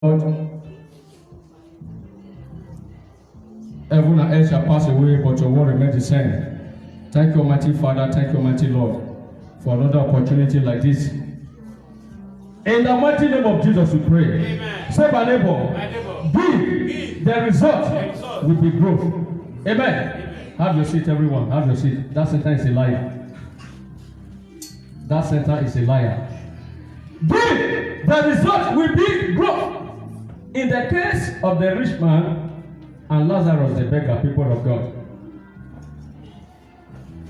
Lord, heaven and earth shall pass away, but your word remains the same. Thank you, Almighty Father. Thank you, Almighty Lord, for another opportunity like this. In the mighty name of Jesus, we pray. Amen. Say, my neighbor, give. The result will be growth. Amen. Amen. Have your seat, everyone. Have your seat. That center is a liar. That center is a liar. Give. The result will be growth. In the case of the rich man and Lazarus the beggar, people of God,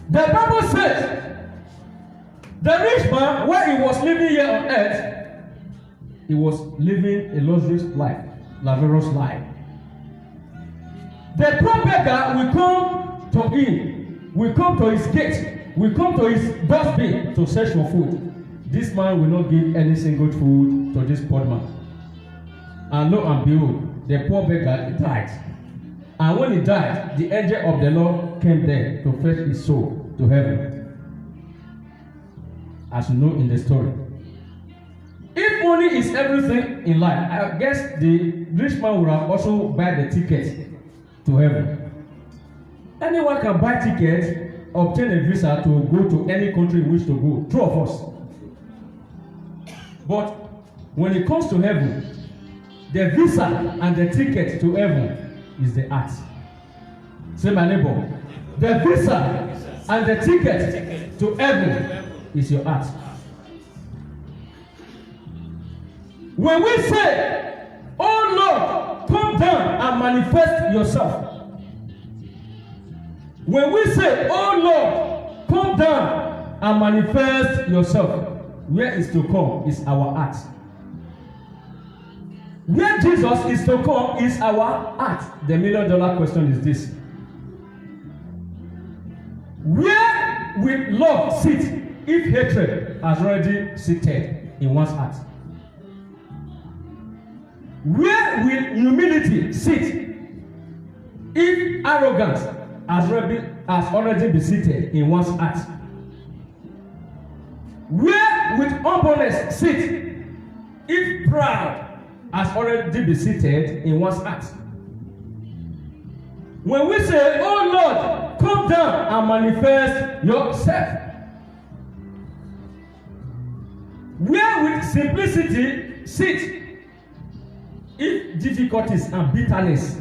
the Bible says the rich man, when he was living here on earth, he was living a luxurious life, laborious life. The poor beggar will come to him, will come to his gate, will come to his dustbin to search for food. This man will not give any single food to this poor man. And lo and behold, the poor beggar died. And when he died, the angel of the Lord came there to fetch his soul to heaven. As you know in the story. If money is everything in life, I guess the rich man would have also buy the ticket to heaven. Anyone can buy ticket, obtain a visa to go to any country in which to go. True of us. But when it comes to heaven, the visa and the ticket to heaven is the heart. Say, my neighbor, the visa and the ticket to heaven is your heart. When we say, oh Lord, come down and manifest yourself. When we say, oh Lord, come down and manifest yourself, where is to come is our heart. Where Jesus is to come is our heart. The $1 million question is this. Where will love sit if hatred has already seated in one's heart? Where will humility sit if arrogance has already been seated in one's heart? Where will humbleness sit if pride has already been seated in one's heart? When we say, oh Lord, come down and manifest yourself, where will simplicity sit if difficulties and bitterness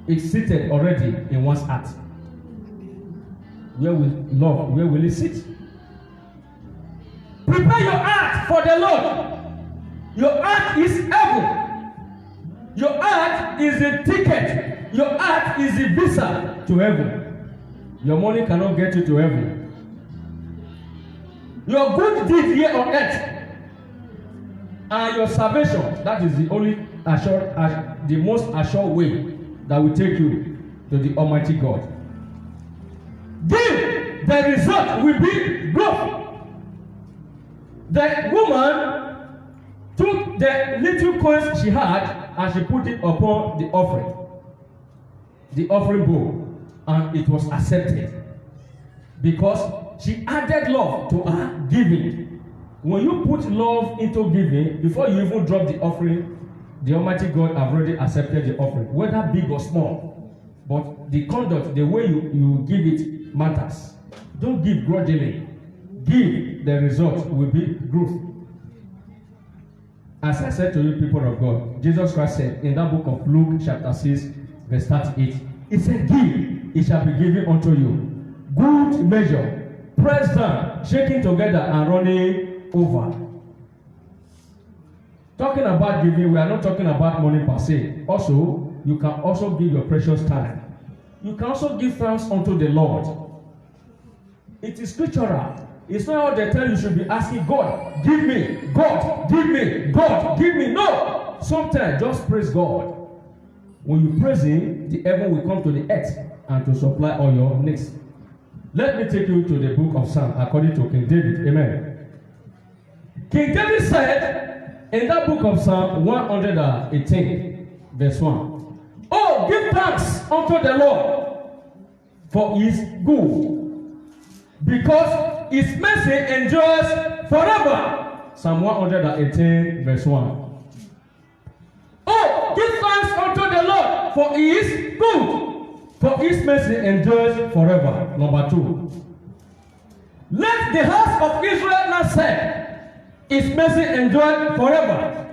is seated already in one's heart? Where will love, where will it sit? Prepare your heart for the Lord. Your heart is heaven. Your heart is a ticket. Your heart is a visa to heaven. Your money cannot get you to heaven. Your good deed here on earth and your salvation, that is the only assured, the most assured way that will take you to the Almighty God. Give, the result will be growth. The woman took the little coins she had and she put it upon the offering bowl, and it was accepted because she added love to her giving. When you put love into giving, before you even drop the offering, the Almighty God have already accepted the offering, whether big or small. But the conduct, the way you give it matters. Don't give grudgingly. Give, the result will be growth. As I said to you, people of God, Jesus Christ said in that book of Luke chapter 6, verse 38, he said, give, it shall be given unto you. Good measure, pressed down, shaking together and running over. Talking about giving, we are not talking about money per se. Also, you can also give your precious time. You can also give thanks unto the Lord. It is scriptural. It's not all the time you should be asking God, give me, God, give me, God, give me. No! Sometimes just praise God. When you praise Him, the heaven will come to the earth and to supply all your needs. Let me take you to the book of Psalms according to King David. Amen. King David said in that book of Psalm 118, verse 1, oh, give thanks unto the Lord, for He is good, because His mercy endures forever. Psalm 118, verse 1. Lord, for he is good, for his mercy endures forever. Number 2. Let the house of Israel not say, his mercy endures forever.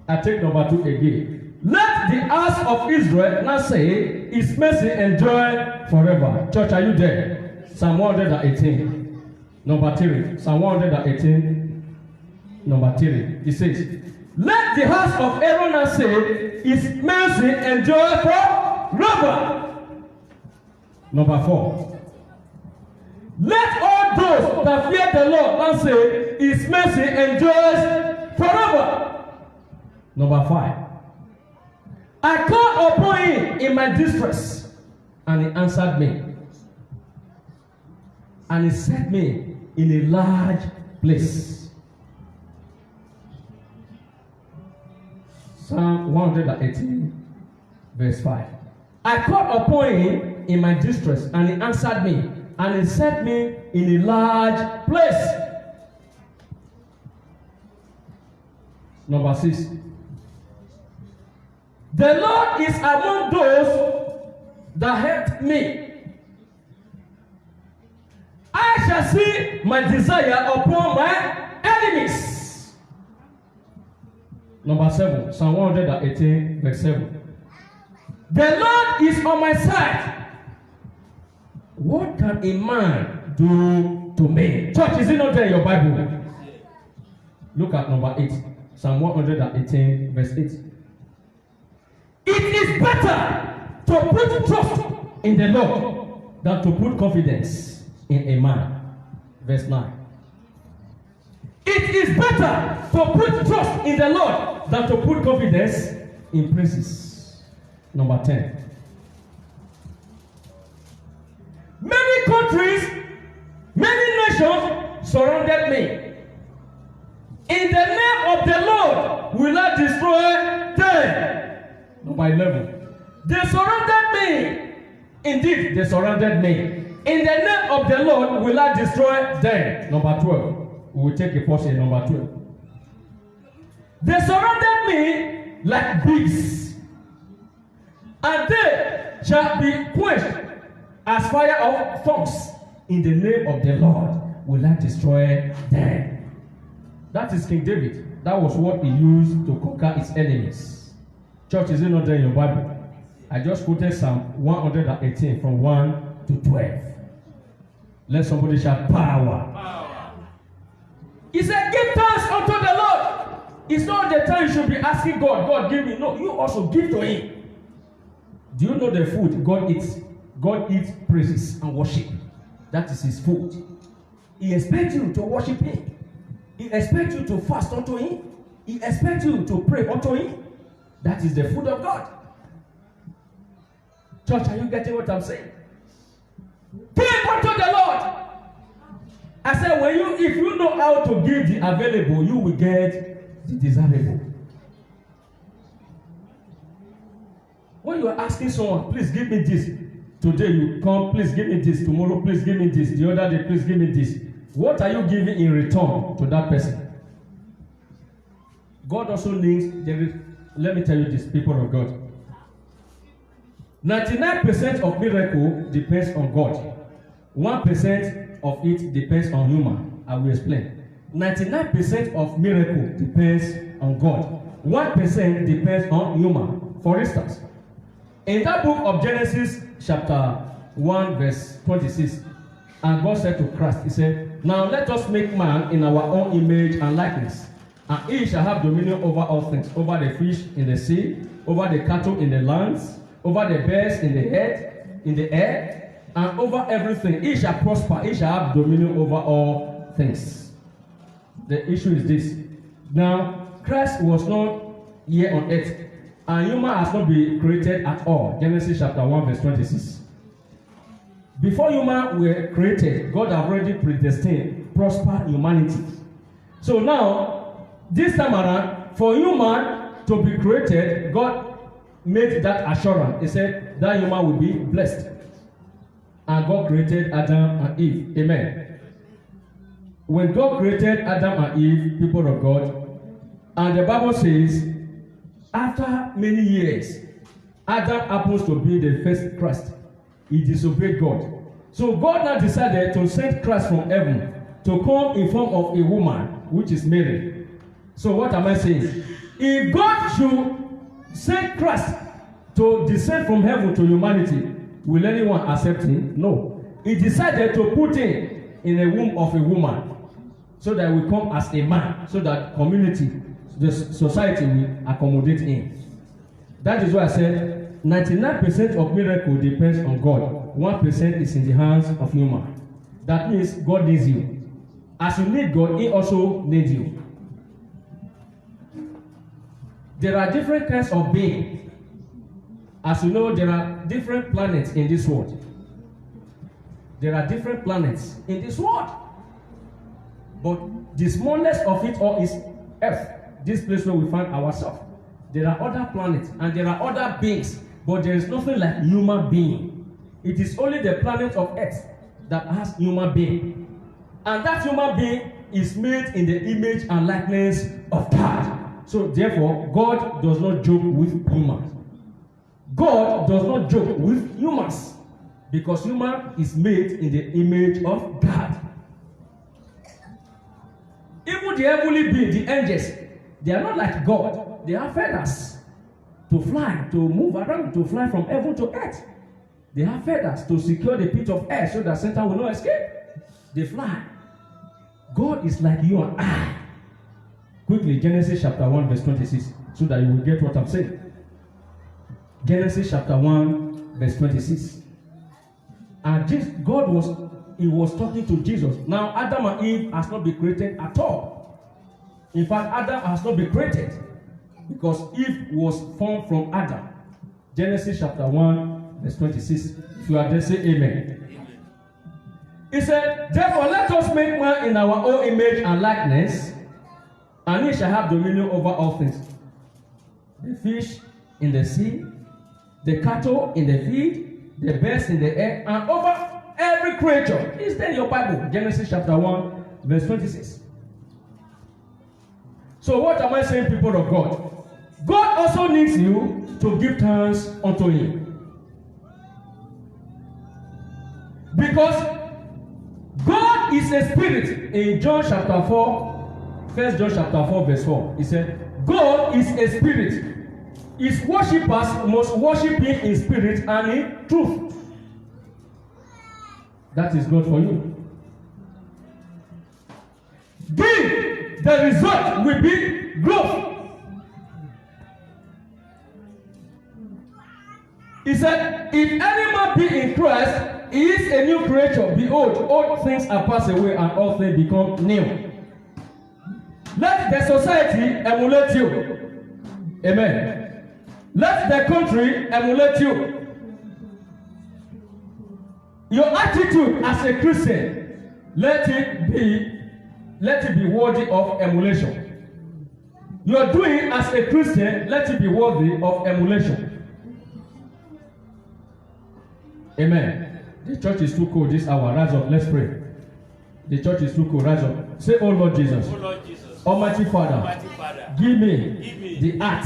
I take number 2 again. Let the house of Israel not say, his mercy endures forever. Church, are you there? Psalm 118. Number 3. Psalm 118. Number 3. It says, let the house of Aaron not say, his mercy endures forever. Number 4. Let all those that fear the Lord not say, his mercy endures forever. Number 5. I called upon him in my distress, and he answered me. And he set me in a large place. Psalm 118, verse 5. I called upon him in my distress, and he answered me, and he set me in a large place. Number 6. The Lord is among those that help me. I shall see my desire upon my enemies. Number 7, Psalm 118, verse 7. The Lord is on my side. What can a man do to me? Church, is it not there in your Bible? Look at number 8, Psalm 118, verse 8. It is better to put trust in the Lord than to put confidence in a man. Verse 9. It is better to put trust in the Lord than to put confidence in princes. Number 10. Many countries, many nations surrounded me. In the name of the Lord will I destroy them. Number 11. They surrounded me. Indeed, they surrounded me. In the name of the Lord will I destroy them. Number 12. We will take a pause in number 12. They surrounded me like bees, and they shall be quenched as fire of thorns. In the name of the Lord will I destroy them. That is King David. That was what he used to conquer his enemies. Church, is it not there in your Bible? I just quoted Psalm 118 from 1 to 12. Let somebody shout power. He said, give thanks unto the Lord. It's not the time you should be asking God, God give me. No, you also give to him. Do you know the food God eats? God eats praises and worship. That is his food. He expects you to worship him. He expects you to fast unto him. He expects you to pray unto him. That is the food of God. Church, are you getting what I'm saying? Give unto the Lord. I said, if you know how to give the available, you will get the desirable. When you are asking someone, please give me this. Today you come, please give me this. Tomorrow, please give me this. The other day, please give me this. What are you giving in return to that person? God also needs, let me tell you this, people of God. 99% of miracle depends on God. 1% of it depends on human. I will explain. 99% of miracle depends on God. 1% depends on human. For instance, in that book of Genesis chapter 1 verse 26, and God said to Christ, he said, now let us make man in our own image and likeness, and he shall have dominion over all things, over the fish in the sea, over the cattle in the lands, over the birds in the air, and over everything. He shall prosper. He shall have dominion over all things. The issue is this. Now, Christ was not here on earth, and human has not been created at all. Genesis chapter 1 verse 26. Before human were created, God had already predestined prosper humanity. So now, this time around, for human to be created, God made that assurance. He said that human will be blessed. And God created Adam and Eve. Amen. When God created Adam and Eve, people of God, and the Bible says, after many years, Adam happens to be the first Christ. He disobeyed God. So God now decided to send Christ from heaven to come in form of a woman, which is Mary. So what am I saying? If God should send Christ to descend from heaven to humanity, will anyone accept him? No. He decided to put him in the womb of a woman so that he will come as a man, so that community, the society will accommodate him. That is why I said 99% of miracle depends on God. 1% is in the hands of human. That means God needs you. As you need God, He also needs you. There are different kinds of beings. As you know, there are different planets in this world. There are different planets in this world. But the smallest of it all is Earth, this place where we find ourselves. There are other planets and there are other beings, but there is nothing like human being. It is only the planet of Earth that has human being. And that human being is made in the image and likeness of God. So therefore, God does not joke with humans. God does not joke with humans, because human is made in the image of God. Even the heavenly beings, the angels, they are not like God. They have feathers to fly, to move around, to fly from heaven to earth. They have feathers to secure the pit of air so that Satan will not escape. They fly. God is like you and I. Quickly, Genesis chapter 1 verse 26, so that you will get what I'm saying. Genesis chapter 1 verse 26. And God was talking to Jesus. Now Adam and Eve has not been created at all. In fact, Adam has not been created, because Eve was formed from Adam. Genesis chapter 1 verse 26. If you are there, say amen. He said, therefore let us make man in our own image and likeness, and he shall have dominion over all things. The fish in the sea, the cattle in the field, the birds in the air, and over every creature. Is there in your Bible? Genesis chapter 1 verse 26. So what am I saying, people of God? God also needs you to give thanks unto Him. Because God is a spirit. In John chapter 4, 1 John chapter 4 verse 4, he said, God is a spirit. His worshippers must worship Him in spirit and in truth. That is God for you. Give, the result will be growth. He said, if any man be in Christ, he is a new creature. Behold, all things are passed away and all things become new. Let the society emulate you. Amen. Let the country emulate you. Your attitude as a Christian, let it be worthy of emulation. Your doing as a Christian, let it be worthy of emulation. Amen. The church is too cold this hour. Rise up, let's pray. The church is too cold. Rise up. Say, oh Lord Jesus. Oh Lord Jesus. Almighty Father, give me the heart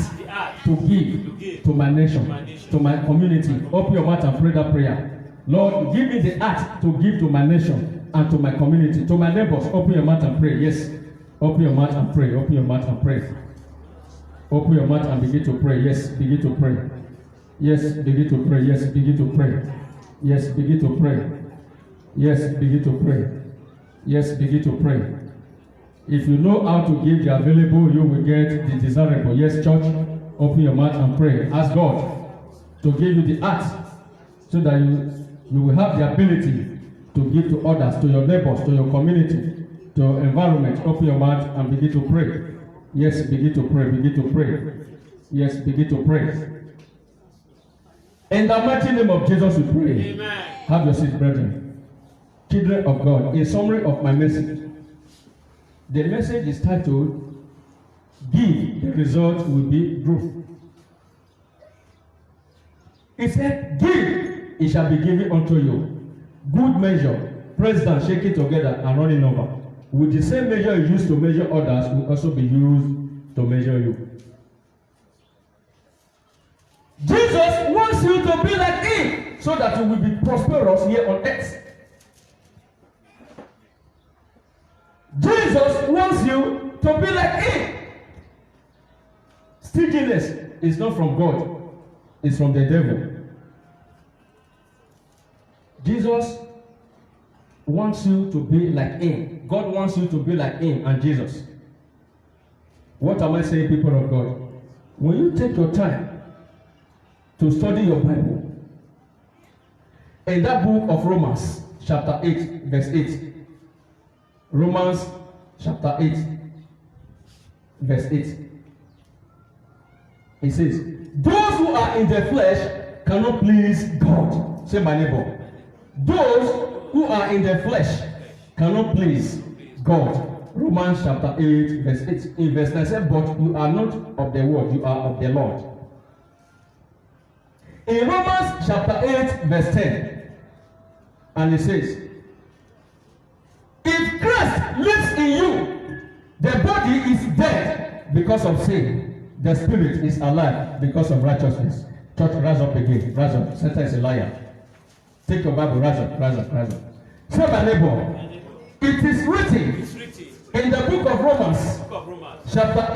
to give to my nation, to my community. Open your mouth and pray that prayer. Lord, give me the heart to give to my nation and to my community, to my neighbors. Open your mouth and pray. Yes. Open your mouth and pray. Open your mouth and pray. Open your mouth and begin to pray. Yes, begin to pray. Yes, begin to pray. Yes, begin to pray. Yes, begin to pray. Yes, begin to pray. Yes, begin to pray. If you know how to give the available, you will get the desirable. Yes, church, open your mouth and pray. Ask God to give you the heart so that you will have the ability to give to others, to your neighbors, to your community, to your environment. Open your mouth and begin to pray. Yes, begin to pray. Begin to pray. Yes, begin to pray. In the mighty name of Jesus, we pray. Amen. Have your seat, brethren. Children of God, a summary of my message. The message is titled, Give, the result will be growth. It said, Give, it shall be given unto you. Good measure, pressed down, shaken together, and running over. With the same measure you use to measure others, will also be used to measure you. Jesus you to be like him so that you will be prosperous here on earth. Jesus wants you to be like him. Stinginess is not from God, it's from the devil. Jesus wants you to be like him. God wants you to be like him and Jesus. What am I saying, people of God? When you take your time to study your Bible, in that book of Romans, chapter 8, verse 8, Romans chapter 8, verse 8, it says, those who are in the flesh cannot please God. Say, my neighbor, those who are in the flesh cannot please God. Romans chapter 8, verse 8. In verse 9 says, but you are not of the world, you are of the Lord. In Romans chapter 8, verse 10, and it says, if Christ lives in you, the body is dead because of sin. The spirit is alive because of righteousness. Church, rise up again. Rise up. Satan is a liar. Take your Bible, rise up, rise up, rise up. Say, my neighbor, it is written in the book of Romans, chapter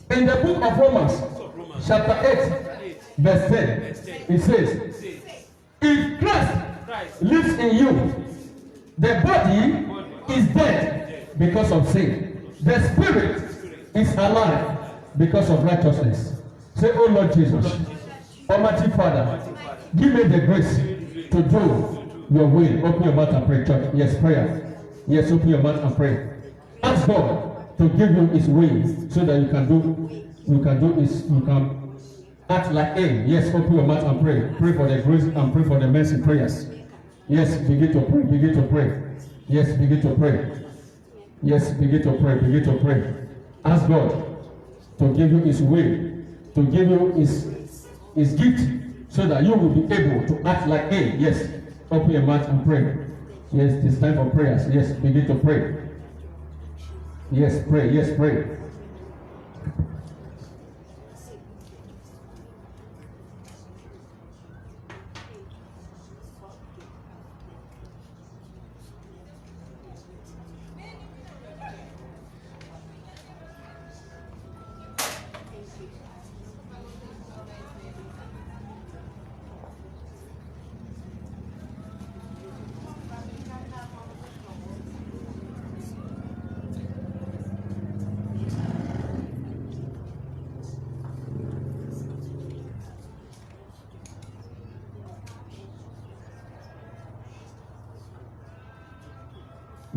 8. In the book of Romans, chapter 8, verse 10, it says, if Christ lives in you, the body is dead because of sin. The spirit is alive because of righteousness. Say, oh Lord Jesus, Almighty Father, give me the grace to do your will. Open your mouth and pray, church. Yes, prayer. Yes, open your mouth and pray. Ask God to give you his will so that you can act like him. Yes, open your mouth and pray. Pray for the grace and pray for the mercy prayers. Yes, begin to pray, begin to pray. Yes, begin to pray. Yes, begin to pray, begin to pray. Ask God to give you his will, to give you his gift, so that you will be able to act like him. Yes, open your mouth and pray. Yes, it's time for prayers. Yes, begin to pray. Yes, pray. Yes, pray.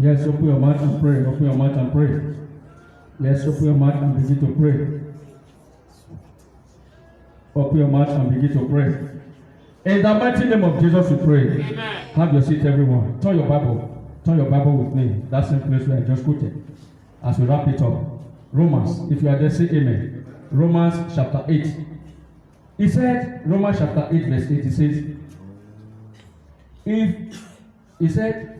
Yes, open your mouth and pray. Open your mouth and pray. Yes, open your mouth and begin to pray. Open your mouth and begin to pray. In the mighty name of Jesus, we pray. Amen. Have your seat, everyone. Turn your Bible. Turn your Bible with me. That same place where I just quoted. As we wrap it up. Romans. If you are there, say amen. Romans chapter 8. He said, Romans chapter 8, verse 8, he said,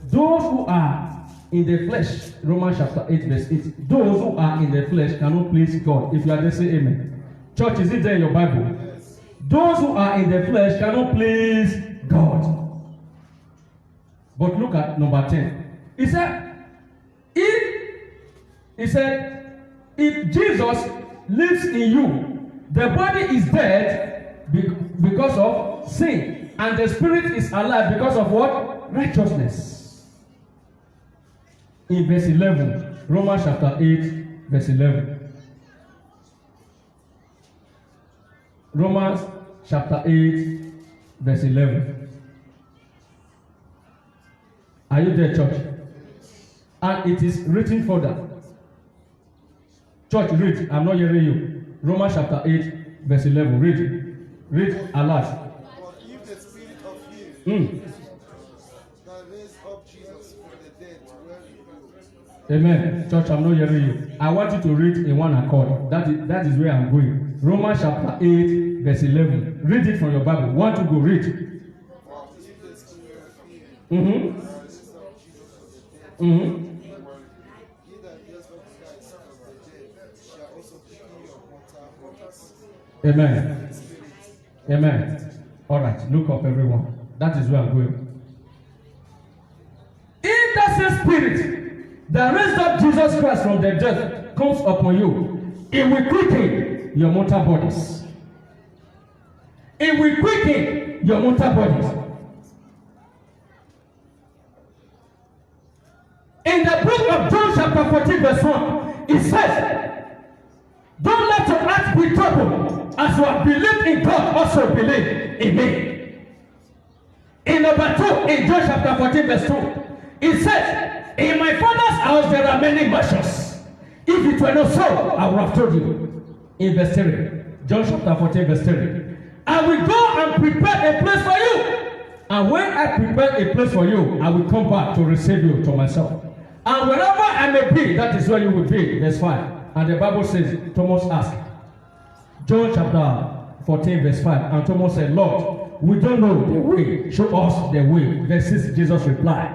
those who are in the flesh, Romans chapter 8, verse 8, those who are in the flesh cannot please God. If you are there, say amen. Church, is it there in your Bible? Yes. Those who are in the flesh cannot please God. But look at number 10. He said, if Jesus lives in you, the body is dead because of sin, and the spirit is alive because of what? Righteousness. In verse 11, Romans chapter 8, verse 11. Romans chapter 8, verse 11. Are you there, church? And it is written further. Church, read. I'm not hearing you. Romans chapter 8, verse 11. Read. Read aloud. But if the spirit of him that raised up Jesus from the dead dwell in you. Amen. Church, I'm not hearing you. I want you to read in one accord. That is where I'm going. Romans chapter 8, verse 11. Read it from your Bible. Want to go read? But if the spirit of him that raised up Jesus from the dead he that raised up Christ from the dead shall also quicken your mortal bodies. Amen. Amen. All right, look up, everyone. That is where I'm going. If that same spirit that raised up Jesus Christ from the dead comes upon you, it will quicken your mortal bodies. It will quicken your mortal bodies. In the book of John chapter 14 verse 1, it says, don't let your heart be troubled. As you have believed in God, also believe in me. In number 2, in John chapter 14 verse 2, it says, in my Father's house there are many mansions. If it were not so, I would have told you. In verse 3, John chapter 14 verse 3, I will go and prepare a place for you. And when I prepare a place for you, I will come back to receive you to myself. And wherever I may be, that is where you will be. Verse 5. And the Bible says, Thomas asked, John chapter 14 verse 5, and Thomas said, Lord, we don't know the way. Show us the way. Verse 6, Jesus replied,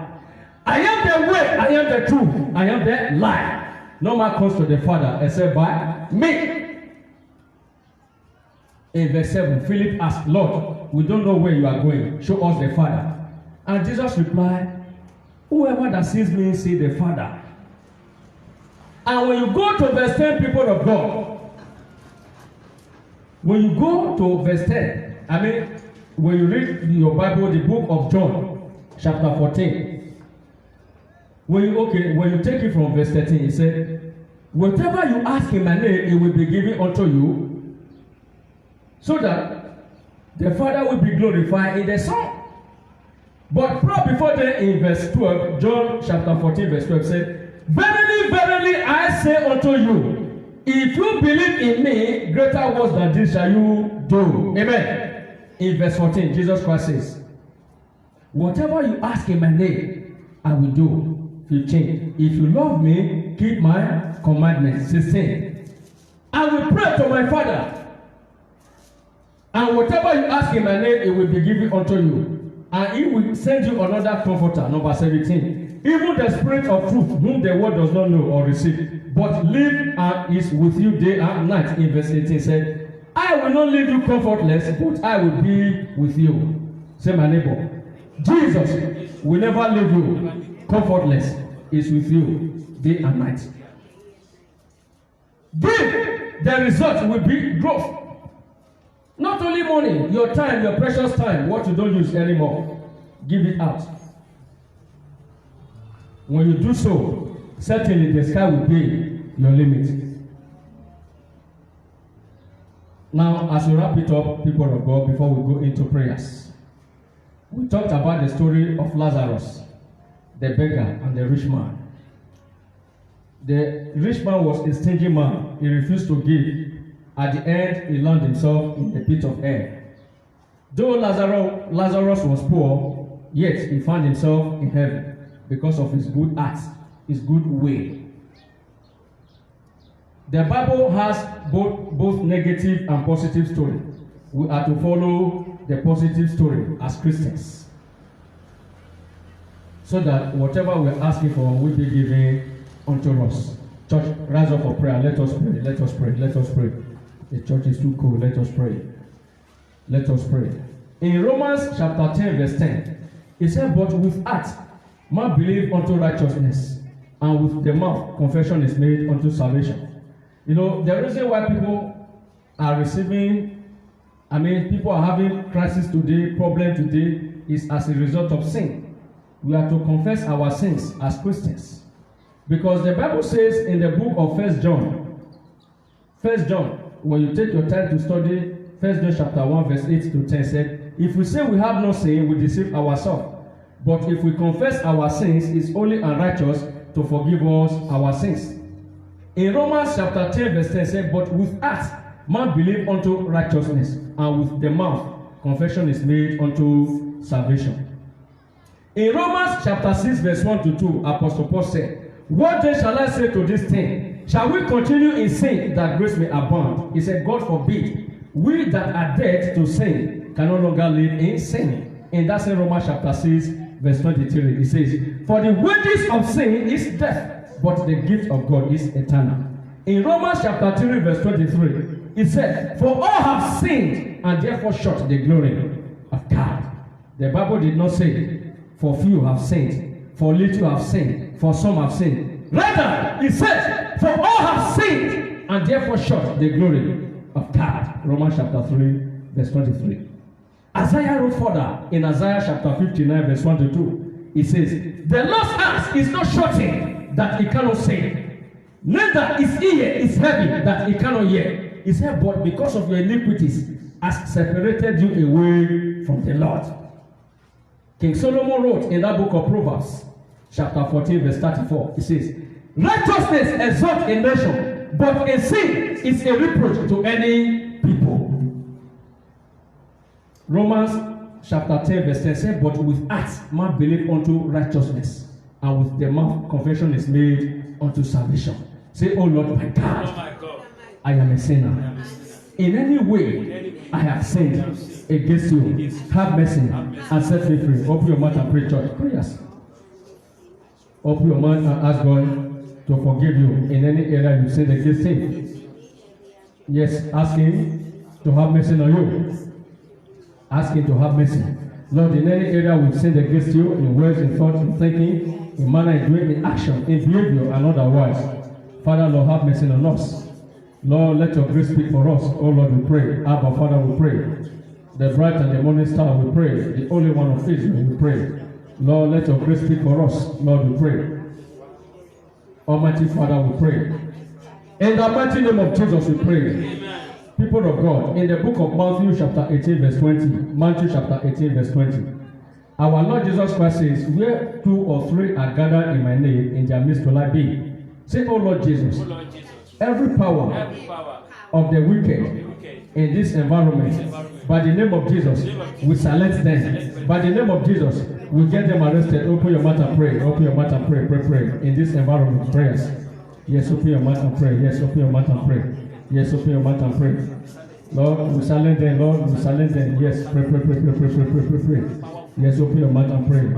I am the way, I am the truth, I am the life. No man comes to the Father except by me. In verse 7, Philip asked, Lord, we don't know where you are going. Show us the Father. And Jesus replied, whoever that sees me, see the Father. And when you go to verse 10, people of God, when you go to verse 10, I mean, when you read your Bible, the book of John, chapter 14, when you take it from verse 13, it said, whatever you ask in my name, it will be given unto you, so that the Father will be glorified in the Son. But before that, in verse 12, John chapter 14, verse 12 said, verily, verily, I say unto you, if you believe in me, greater works than this shall you do. Amen. In verse 14, Jesus Christ says, whatever you ask in my name, I will do. 15. If you love me, keep my commandments. 16. I will pray to my Father, and whatever you ask in my name, it will be given unto you. And he will send you another comforter. Number 17. Even the Spirit of truth, whom the world does not know or receive, but live and is with you day and night. In verse 18 said, I will not leave you comfortless, but I will be with you. Say, my neighbor, Jesus will never leave you comfortless. Is with you day and night. Give, the result will be growth. Not only money, your time, your precious time, what you don't use anymore, give it out. When you do so, certainly the sky will be your limit. Now, as we wrap it up, people of God, before we go into prayers, we talked about the story of Lazarus, the beggar, and the rich man. The rich man was a stingy man. He refused to give. At the end, he landed himself in the pit of hell. Though Lazarus was poor, yet he found himself in heaven because of his good acts, his good way. The Bible has both negative and positive story. We are to follow the positive story as Christians, so that whatever we're asking for will be given unto us. Church, rise up for prayer. Let us pray. Let us pray. Let us pray. The church is too cold. Let us pray. Let us pray. In Romans chapter 10, verse 10, it said, but with heart man believe unto righteousness, and with the mouth confession is made unto salvation. You know, the reason why people are people are having crisis today, problem today, is as a result of sin. We are to confess our sins as Christians. Because the Bible says in the book of 1 John, when you take your time to study 1 John chapter 1, verse 8 to 10, said, if we say we have no sin, we deceive ourselves. But if we confess our sins, it's only unrighteous to forgive us our sins. In Romans chapter 10, verse 10 said, but with heart man believe unto righteousness, and with the mouth confession is made unto salvation. In Romans chapter 6, verse 1 to 2, Apostle Paul said, what then shall I say to this thing? Shall we continue in sin that grace may abound? He said, God forbid. We that are dead to sin can no longer live in sin. In that same Romans chapter 6, verse 23, it says, for the wages of sin is death, but the gift of God is eternal. In Romans chapter 3, verse 23, He said, for all have sinned and therefore short the glory of God. The Bible did not say, for few have sinned, for little have sinned, for some have sinned. Rather, it says, for all have sinned and therefore short the glory of God. Romans chapter 3, verse 23. Isaiah wrote further in Isaiah chapter 59, verse 1 to 2. It says, the Lord's hands is not shortened that he cannot save, neither his ear is heavy that he cannot hear. He said, but because of your iniquities has separated you away from the Lord. King Solomon wrote in that book of Proverbs, chapter 14, verse 34, it says, righteousness exalts a nation, but a sin is a reproach to any people. Romans chapter 10, verse 10 says, but with heart man believe unto righteousness, and with the mouth confession is made unto salvation. Say, oh Lord my God, Oh my God, I am a sinner. I am a sinner. In any way I have sinned against you. Have mercy and set me free. Open your mouth and pray, church. Prayers. Open your mouth and ask God to forgive you in any area you sinned against him. Yes, ask him to have mercy on you. Ask him to have mercy. Lord, in any area we've sinned against you, in words, in thought, in thinking, in manner, in doing, in action, in behavior, and otherwise. Father, Lord, have mercy on us. Lord, let your grace speak for us. Oh Lord, we pray. Abba, Father, we pray. The bright and the morning star, we pray. The only one of Israel, we pray. Lord, let your grace speak for us. Lord, we pray. Almighty Father, we pray. In the mighty name of Jesus, we pray. Amen. People of God, in the book of Matthew chapter 18, verse 20, Matthew chapter 18, verse 20, our Lord Jesus Christ says, where 2 or 3 are gathered in my name, in their midst will I be. Say, oh Lord Jesus, Oh Lord Jesus, every power every power of the of the wicked wicked in this environment, by the name of Jesus, we silence them. By the name of Jesus, we get them arrested. Open your mouth and pray. Open your mouth and pray. Pray. In this environment, prayers. Yes, open your mouth and pray. Yes, open your mouth and pray. Yes, open your mouth and pray. Lord, we silence them. Lord, we silence them. Yes, pray. Yes, open your mouth and pray.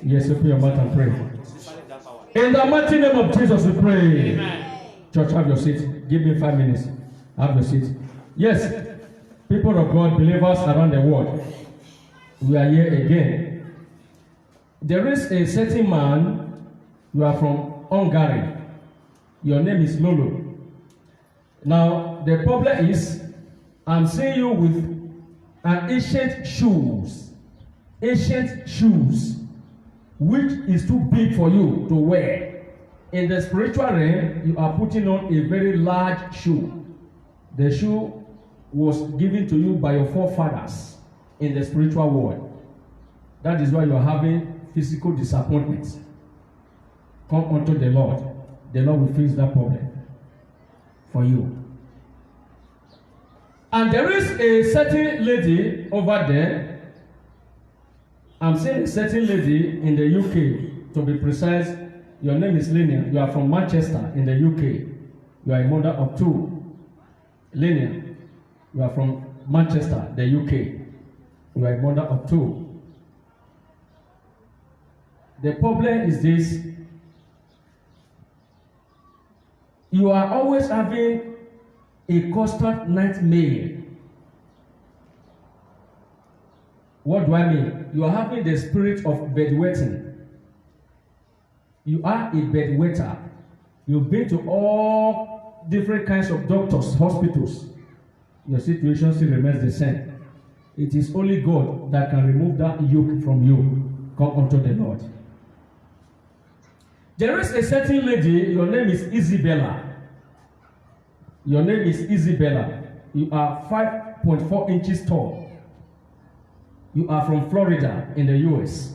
Yes, open your mouth and pray. In the mighty name of Jesus, we pray. Amen. Church, have your seat. Give me 5 minutes. Have your seat. Yes, people of God, believers around the world, we are here again. There is a certain man, you are from Hungary. Your name is Lolo. Now, the problem is, I'm seeing you with an ancient shoes, which is too big for you to wear. In the spiritual realm, you are putting on a very large shoe. The shoe was given to you by your forefathers in the spiritual world. That is why you are having physical disappointments. Come unto the Lord. The Lord will fix that problem for you. And there is a certain lady over there. I'm saying a certain lady in the UK, to be precise. Your name is Linia. You are from Manchester in the UK. You are a mother of 2. Linia, you are from Manchester, the UK. You are a mother of 2. The problem is this. You are always having a constant nightmare. What do I mean? You are having the spirit of bedwetting. You are a bedwetter. You've been to all different kinds of doctors, hospitals. Your situation still remains the same. It is only God that can remove that yoke from you. Come unto the Lord. There is a certain lady, your name is Isabella. Your name is Isabella. You are 5.4 inches tall. You are from Florida in the US.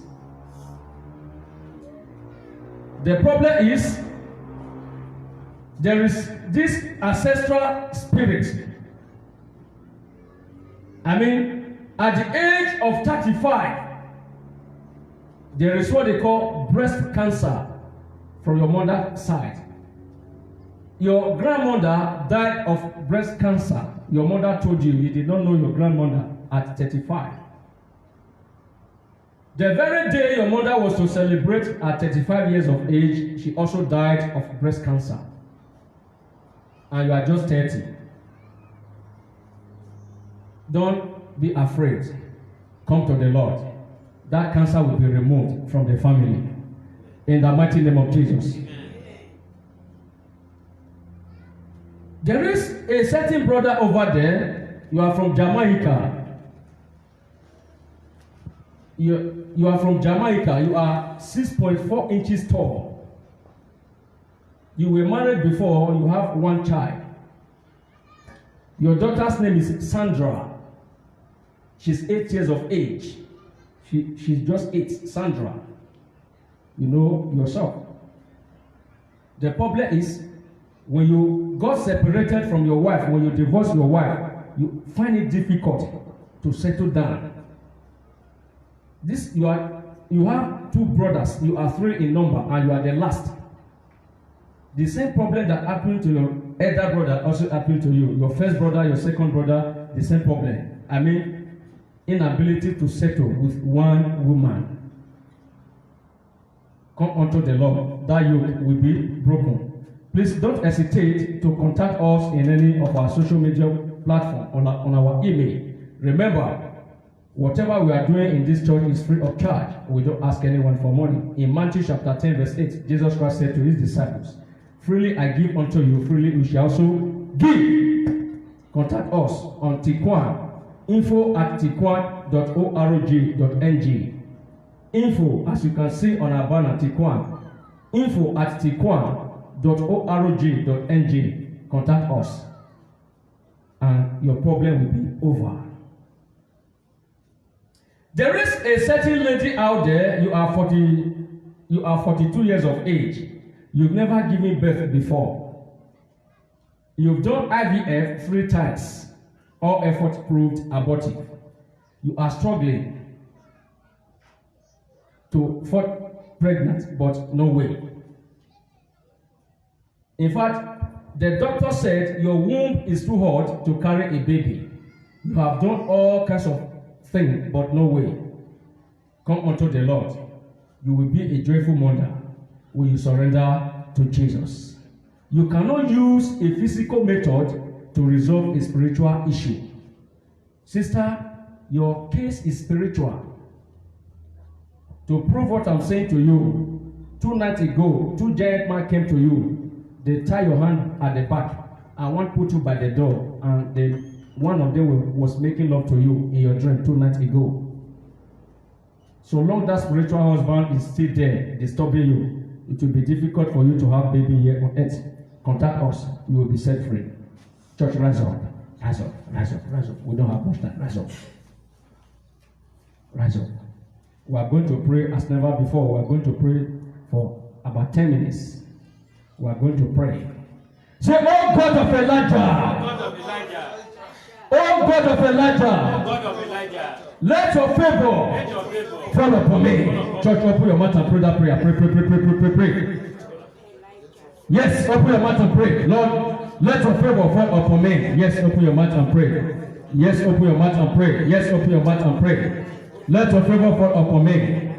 The problem is, there is this ancestral spirit. I mean, at the age of 35, there is what they call breast cancer from your mother's side. Your grandmother died of breast cancer. Your mother told you did not know your grandmother at 35. The very day your mother was to celebrate at 35 years of age, she also died of breast cancer. And you are just 30. don't be afraid. Come to the Lord. That cancer will be removed from the family. In the mighty name of Jesus. There is a certain brother over there. You are from Jamaica. You are from Jamaica. You are 6.4 inches tall. You were married before. You have one child. Your daughter's name is Sandra. She's 8 years of age. She's just 8. Sandra. You know yourself. The problem is when you got separated from your wife, when you divorce your wife, you find it difficult to settle down. You have 2 brothers, you are 3 in number, and you are the last. The same problem that happened to your elder brother also happened to you. Your first brother, your second brother, the same problem. I mean, inability to settle with one woman. Come unto the Lord, that yoke will be broken. Please don't hesitate to contact us in any of our social media platforms on our email. Remember, whatever we are doing in this church is free of charge. We don't ask anyone for money. In Matthew chapter 10 verse 8, Jesus Christ said to his disciples, freely I give unto you, freely you shall also give. Contact us on Tikwan, info@tikwan.org.ng. Info, as you can see on our banner, Tikwan. info@tikwan.org.ng. Contact us, and your problem will be over. There is a certain lady out there. You are 42 years of age. You've never given birth before. You've done IVF 3 times. All efforts proved abortive. You are struggling to fall pregnant, but no way. In fact, the doctor said your womb is too hot to carry a baby. You have done all kinds of things, but no way. Come unto the Lord. You will be a joyful mother when you surrender to Jesus. You cannot use a physical method to resolve a spiritual issue. Sister, your case is spiritual. To prove what I'm saying to you, 2 nights ago, 2 giant men came to you. They tie your hand at the back and one put you by the door, and one of them was making love to you in your dream 2 nights ago. So long that spiritual husband is still there disturbing you, it will be difficult for you to have baby here on earth. Contact us, you will be set free. Church, rise up, rise up, rise up, rise up. We don't have much time. Rise up, rise up. We are going to pray as never before. We are going to pray for about 10 minutes. We are going to pray. Say, oh God of Elijah, oh God of Elijah, let your favor fall upon me. Church, open your mouth and pray that prayer. Pray. Yes, open your mouth and pray. Lord, let your favor fall upon me. Yes, open your mouth and pray. Yes, open your mouth and pray. Yes, open your mouth and pray. Let your favor fall upon me.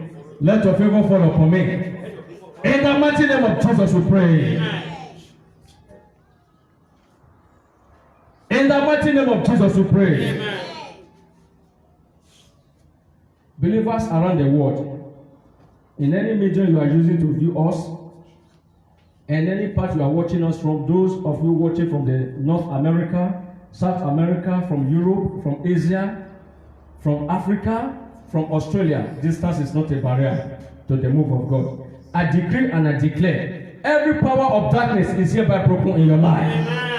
Let your favor fall upon me. In the mighty name of Jesus we pray. In the mighty name of Jesus we pray. Amen. Believers around the world, in any medium you are using to view us, and any part you are watching us from, those of you watching from the North America, South America, from Europe, from Asia, from Africa, from Australia, distance is not a barrier to the move of God. I decree and I declare, every power of darkness is hereby broken in your life. Amen.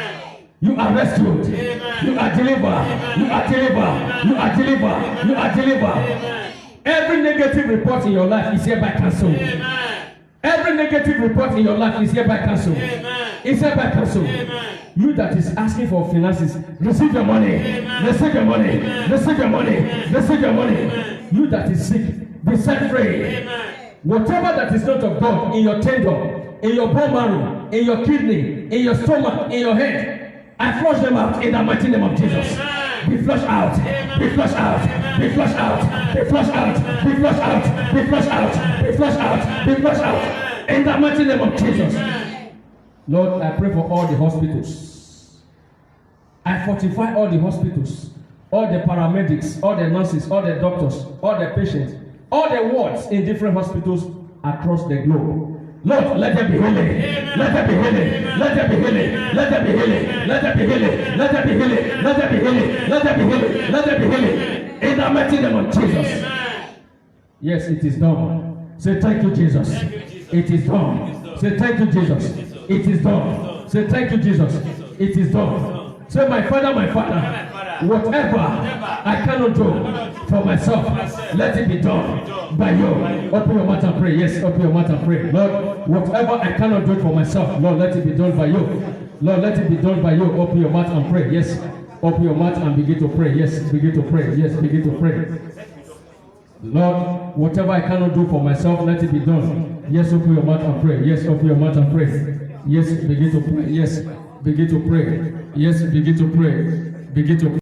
You are rescued. Amen. You are delivered. Amen. You are delivered. You are delivered. You are delivered. Amen. Every negative report in your life is hereby cancelled. Amen. Every negative report in your life is hereby cancelled. Amen. It's hereby cancelled. Amen. You that is asking for finances, receive your money. Amen. Receive your money. Amen. Receive your money. Amen. Receive your money. Amen. You that is sick, be set free. Amen. Whatever that is not of God in your tendon, in your bone marrow, in your kidney, in your stomach, in your head, I flush them out in the mighty name of Jesus. Amen. Be flushed out. Amen. Be flushed out. Amen. Be flushed out. Amen. Be flushed out. Amen. Be flushed out. Amen. Be flushed out. Amen. Be flushed out. Amen. Be flushed out. Amen. In the mighty name of Jesus. Amen. Lord, I pray for all the hospitals. I fortify all the hospitals all the paramedics, all the nurses, all the doctors, all the patients, all the wards in different hospitals across the globe. Lord, let there be healing. Let there be healing. Let there be healing. Let there be healing. Let there be healing. Let there be healing. Let there be healing. Let there be healing. Let there be healing. In the mighty name of Jesus. Yes, it is done. Say thank you, Jesus. It is done. Say thank you, Jesus. It is done. Say thank you, Jesus. It is done. Say my Father, whatever I cannot do for myself, let it be done by you. Open your mouth and pray. Yes, open your mouth and pray. Lord, whatever I cannot do for myself, Lord, let it be done by you. Lord, let it be done by you. Open your mouth and pray. Yes, open your mouth and begin to pray. Yes, begin to pray. Yes, begin to pray. Lord, whatever I cannot do for myself, let it be done. Yes, open your mouth and pray. Yes, open your mouth and pray. Yes, begin to pray. Yes, begin to pray. Yes, begin to pray. Begin to pray.